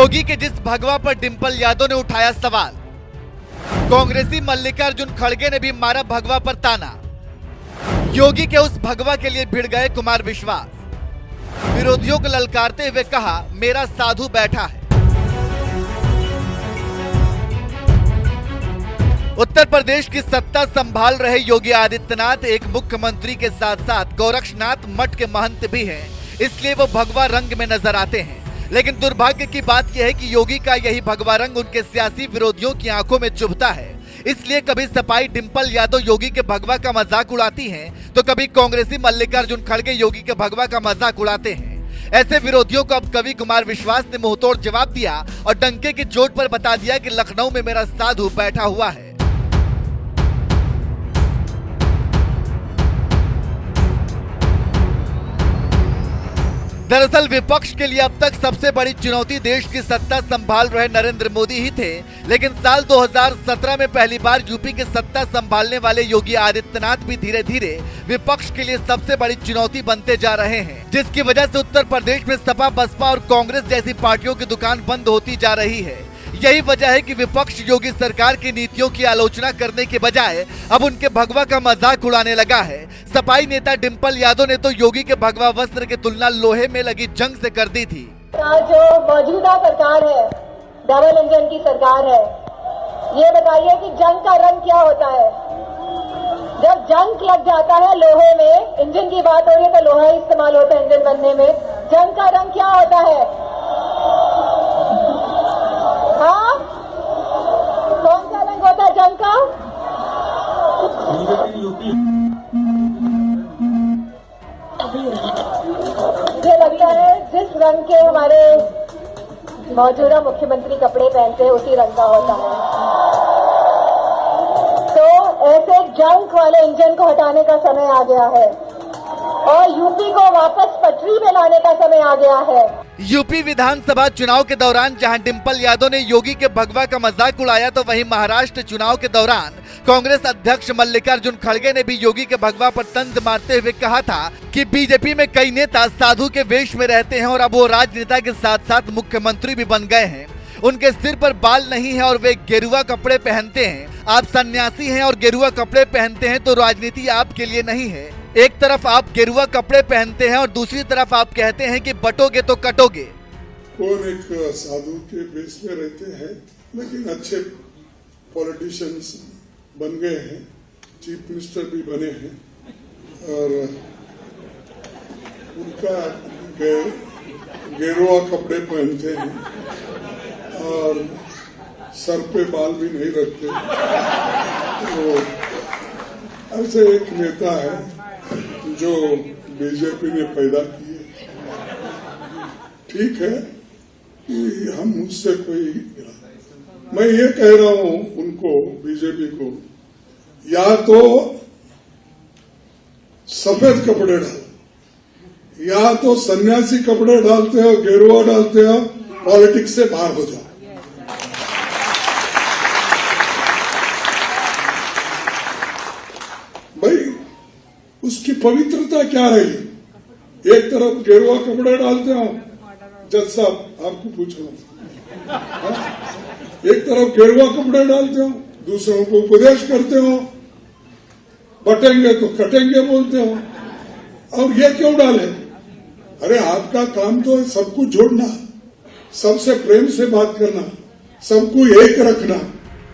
योगी के जिस भगवा पर डिंपल यादव ने उठाया सवाल, कांग्रेसी मल्लिकार्जुन खड़गे ने भी मारा भगवा पर ताना। योगी के उस भगवा के लिए भिड़ गए कुमार विश्वास। विरोधियों को ललकारते हुए कहा, मेरा साधु बैठा है। उत्तर प्रदेश की सत्ता संभाल रहे योगी आदित्यनाथ एक मुख्यमंत्री के साथ साथ गोरक्षनाथ मठ के महंत भी हैं, इसलिए वो भगवा रंग में नजर आते हैं। लेकिन दुर्भाग्य की बात यह है कि योगी का यही भगवा रंग उनके सियासी विरोधियों की आंखों में चुभता है। इसलिए कभी सपाई डिंपल यादव योगी के भगवा का मजाक उड़ाती हैं, तो कभी कांग्रेसी मल्लिकार्जुन खड़गे योगी के भगवा का मजाक उड़ाते हैं। ऐसे विरोधियों को अब कवि कुमार विश्वास ने मुंहतोड़ जवाब दिया और डंके की चोट पर बता दिया कि लखनऊ में मेरा साधु बैठा हुआ है। दरअसल विपक्ष के लिए अब तक सबसे बड़ी चुनौती देश की सत्ता संभाल रहे नरेंद्र मोदी ही थे, लेकिन साल 2017 में पहली बार यूपी की सत्ता संभालने वाले योगी आदित्यनाथ भी धीरे धीरे विपक्ष के लिए सबसे बड़ी चुनौती बनते जा रहे हैं, जिसकी वजह से उत्तर प्रदेश में सपा, बसपा और कांग्रेस जैसी पार्टियों की दुकान बंद होती जा रही है। यही वजह है कि विपक्ष योगी सरकार की नीतियों की आलोचना करने के बजाय अब उनके भगवा का मजाक उड़ाने लगा है। सपाई नेता डिंपल यादव ने तो योगी के भगवा वस्त्र की तुलना लोहे में लगी जंग से कर दी थी। जो मौजूदा सरकार है, डबल इंजन की सरकार है, ये बताइए कि जंग का रंग क्या होता है? जब जंग लग जाता है लोहे में, इंजन की बात हो रही है तो लोहा ही इस्तेमाल होता है इंजन बनने में। जंग का रंग क्या होता है? हाँ, कौन सा रंग होता है जंग का? मुझे लगता है जिस रंग के हमारे मौजूदा मुख्यमंत्री कपड़े पहनते हैं उसी रंग का होता है। तो ऐसे जंग वाले इंजन को हटाने का समय आ गया है और यूपी को वापस पटरी में लाने का समय आ गया है। यूपी विधानसभा चुनाव के दौरान जहां डिंपल यादव ने योगी के भगवा का मजाक उड़ाया, तो वहीं महाराष्ट्र चुनाव के दौरान कांग्रेस अध्यक्ष मल्लिकार्जुन खड़गे ने भी योगी के भगवा पर तंज मारते हुए कहा था कि बीजेपी में कई नेता साधु के वेश में रहते हैं और अब वो राजनेता के साथ साथ मुख्यमंत्री भी बन गए हैं। उनके सिर पर बाल नहीं है और वे गेरुआ कपड़े पहनते हैं। आप सन्यासी हैं और गेरुआ कपड़े पहनते हैं, तो राजनीति आपके लिए नहीं है। एक तरफ आप गेरुआ कपड़े पहनते हैं और दूसरी तरफ आप कहते हैं कि बटोगे तो कटोगे। कौन एक साधु के वेश में रहते हैं, लेकिन अच्छे पॉलिटिशियंस बन गए हैं, चीफ मिनिस्टर भी बने हैं और उनका गेरुआ कपड़े पहनते हैं और सर पे बाल भी नहीं रखते। तो ऐसे एक नेता है जो बीजेपी ने पैदा किए। ठीक है कि हम उससे कोई, मैं ये कह रहा हूं उनको, बीजेपी को, या तो सफेद कपड़े डालो या तो सन्यासी कपड़े डालते हो, गेरुआ डालते हो, पॉलिटिक्स से बाहर हो जाओ। भाई उसकी पवित्रता क्या रही? एक तरफ गेरुआ कपड़े डालते हो, जज साहब आपको पूछ रहा हूं, एक तरफ गेरुआ कपड़े डालते हो, दूसरों को उपदेश करते हो, बटेंगे तो कटेंगे बोलते हो, और ये क्यों डाले? अरे आपका काम तो है सबको जोड़ना, सबसे प्रेम से बात करना, सबको एक रखना।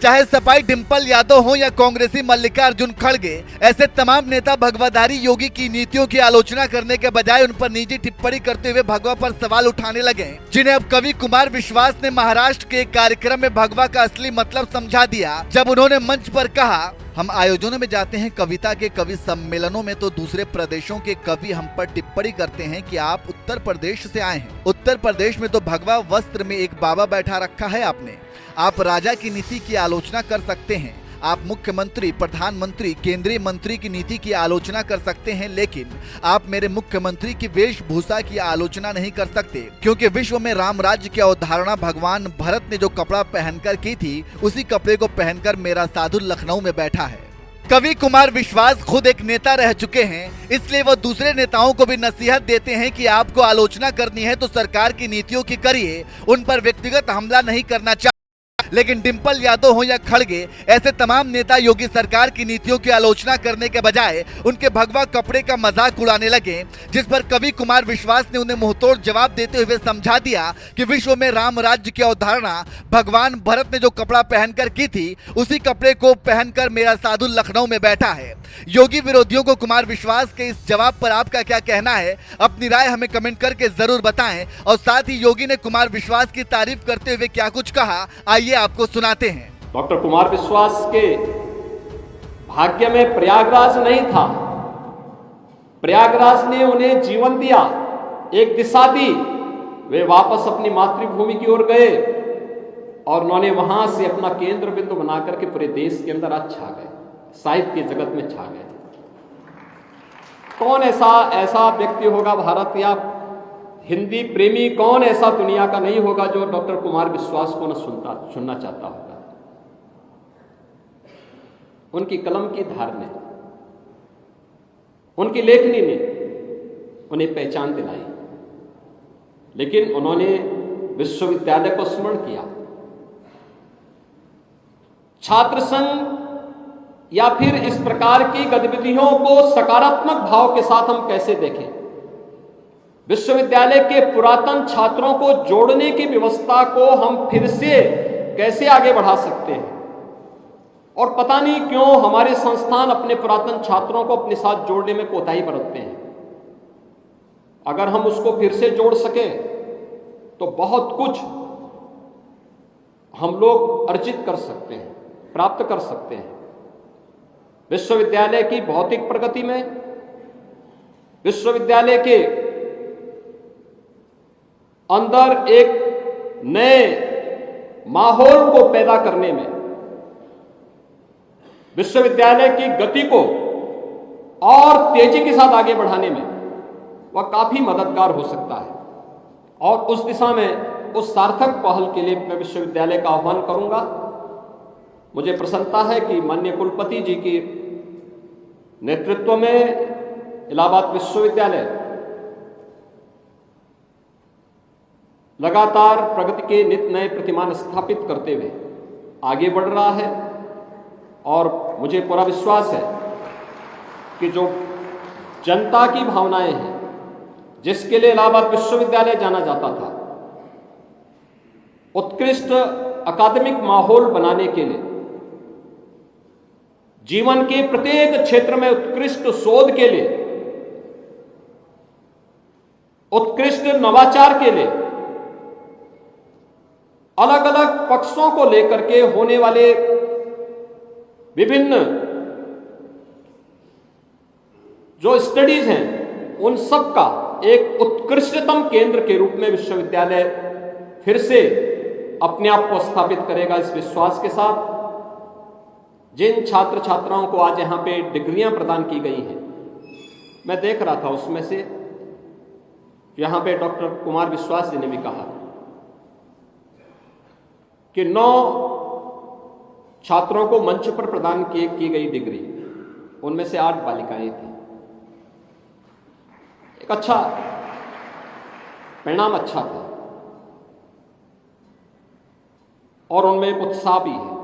चाहे सपाई डिंपल यादव हो या कांग्रेसी मल्लिकार्जुन खड़गे, ऐसे तमाम नेता भगवाधारी योगी की नीतियों की आलोचना करने के बजाय उन पर निजी टिप्पणी करते हुए भगवा पर सवाल उठाने लगे, जिन्हें अब कवि कुमार विश्वास ने महाराष्ट्र के एक कार्यक्रम में भगवा का असली मतलब समझा दिया, जब उन्होंने मंच पर कहा, हम आयोजनों में जाते हैं, कविता के कवि सम्मेलनों में, तो दूसरे प्रदेशों के कवि हम पर टिप्पणी करते हैं कि आप उत्तर प्रदेश से आए हैं। उत्तर प्रदेश में तो भगवा वस्त्र में एक बाबा बैठा रखा है आपने। आप राजा की नीति की आलोचना कर सकते हैं, आप मुख्यमंत्री, प्रधानमंत्री, केंद्रीय मंत्री की नीति की आलोचना कर सकते हैं, लेकिन आप मेरे मुख्यमंत्री की वेशभूषा की आलोचना नहीं कर सकते, क्योंकि विश्व में राम राज्य की अवधारणा भगवान भरत ने जो कपड़ा पहनकर की थी, उसी कपड़े को पहनकर मेरा साधु लखनऊ में बैठा है। कवि कुमार विश्वास खुद एक नेता रह चुके हैं, इसलिए वो दूसरे नेताओं को भी नसीहत देते हैं कि आपको आलोचना करनी है तो सरकार की नीतियों की करिए, उन पर व्यक्तिगत हमला नहीं करना चाहिए। लेकिन डिंपल यादव हो या खड़गे, ऐसे तमाम नेता योगी सरकार की नीतियों की आलोचना करने के बजाय उनके भगवा कपड़े का मजाक उड़ाने लगे, जिस पर कवि कुमार विश्वास ने उन्हें मुंहतोड़ जवाब देते हुए समझा दिया कि विश्व में राम राज्य की अवधारणा भगवान भरत ने जो कपड़ा पहनकर की थी, उसी कपड़े को पहनकर मेरा साधु लखनऊ में बैठा है। योगी विरोधियों को कुमार विश्वास के इस जवाब पर आपका क्या कहना है? अपनी राय हमें कमेंट करके जरूर बताएं। और साथ ही योगी ने कुमार विश्वास की तारीफ करते हुए क्या कुछ कहा, आइए आपको सुनाते हैं। डॉक्टर कुमार विश्वास के भाग्य में प्रयागराज नहीं था, प्रयागराज ने उन्हें जीवन दिया, एक दिशा दी। वे वापस अपनी मातृभूमि की ओर गए और उन्होंने वहां से अपना केंद्र बिंदु बनाकर के पूरे देश के अंदर आज छा गए, साहित्य के जगत में छा गए। कौन ऐसा व्यक्ति होगा भारत या हिंदी प्रेमी, कौन ऐसा दुनिया का नहीं होगा जो डॉक्टर कुमार विश्वास को न सुनना चाहता होगा। उनकी कलम की धार ने, उनकी लेखनी ने उन्हें पहचान दिलाई, लेकिन उन्होंने विश्वविद्यालय को स्मरण किया। छात्र संघ या फिर इस प्रकार की गतिविधियों को सकारात्मक भाव के साथ हम कैसे देखें? विश्वविद्यालय के पुरातन छात्रों को जोड़ने की व्यवस्था को हम फिर से कैसे आगे बढ़ा सकते हैं? और पता नहीं क्यों हमारे संस्थान अपने पुरातन छात्रों को अपने साथ जोड़ने में कोताही बरतते हैं। अगर हम उसको फिर से जोड़ सके तो बहुत कुछ हम लोग अर्जित कर सकते हैं, प्राप्त कर सकते हैं। विश्वविद्यालय की भौतिक प्रगति में, विश्वविद्यालय के अंदर एक नए माहौल को पैदा करने में, विश्वविद्यालय की गति को और तेजी के साथ आगे बढ़ाने में वह काफी मददगार हो सकता है। और उस दिशा में, उस सार्थक पहल के लिए मैं विश्वविद्यालय का आह्वान करूंगा। मुझे प्रसन्नता है कि माननीय कुलपति जी की नेतृत्व में इलाहाबाद विश्वविद्यालय लगातार प्रगति के नित नए प्रतिमान स्थापित करते हुए आगे बढ़ रहा है। और मुझे पूरा विश्वास है कि जो जनता की भावनाएं हैं, जिसके लिए इलाहाबाद विश्वविद्यालय जाना जाता था, उत्कृष्ट अकादमिक माहौल बनाने के लिए, जीवन के प्रत्येक क्षेत्र में उत्कृष्ट शोध के लिए, उत्कृष्ट नवाचार के लिए, अलग अलग पक्षों को लेकर के होने वाले विभिन्न जो स्टडीज हैं, उन सब का एक उत्कृष्टतम केंद्र के रूप में विश्वविद्यालय फिर से अपने आप को स्थापित करेगा। इस विश्वास के साथ जिन छात्र छात्राओं को आज यहां पे डिग्रियां प्रदान की गई हैं, मैं देख रहा था उसमें से यहां पे डॉक्टर कुमार विश्वास जी ने भी कहा कि 9 छात्रों को मंच पर प्रदान की गई डिग्री, उनमें से 8 बालिकाएं थी। एक अच्छा परिणाम, अच्छा था और उनमें एक उत्साह भी है।